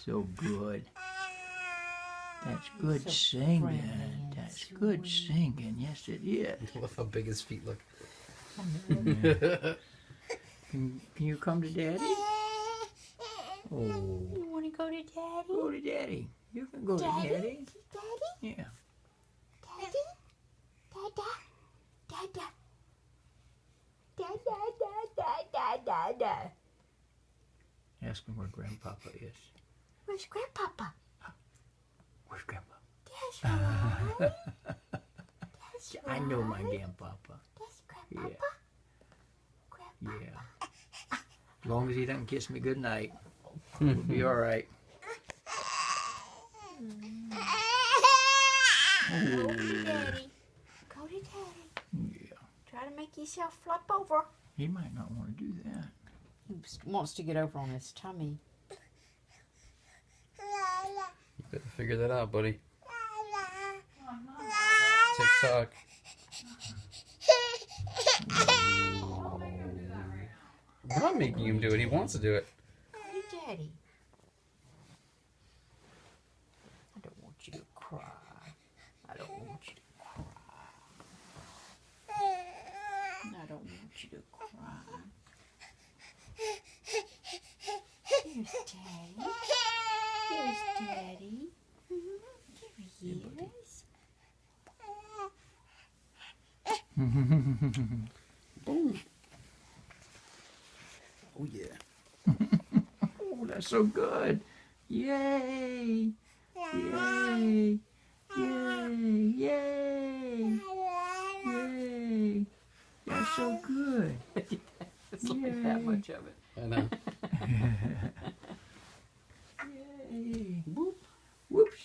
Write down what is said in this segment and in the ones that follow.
so good. That's good so singing. friendly and That's good singing. Yes, it is. I love how big his feet look. Can you come to Daddy? Oh, You want to go to Daddy? go to Daddy. You can go to Daddy. Daddy? Yeah. Daddy? Dada? Dada? Dada, dada, dada, dada. Ask him where Grandpapa is. Where's Grandpapa? Where's Grandpa? That's right. That's right. I know my Grandpapa. That's Grandpapa. Yeah. Yeah. As long as he doesn't kiss me goodnight, we'll be all right. Go to Daddy. Go to Daddy. Yeah. Try to make yourself flop over. He might not want to do that. He wants to get over on his tummy. You better figure that out, buddy. TikTok. I'm not making him do it. He wants to do it. Go to Daddy. I don't want you to cry. I don't want you to cry. I don't want you to cry. Here's Daddy. Here's Daddy. Here he is. Boom. Oh, yeah. Oh, that's so good. Yay. Yay. Yay. Yay. Yay. That's so good. It's like that much of it. I know. Yay. Whoop. Whoops.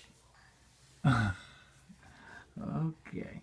Okay.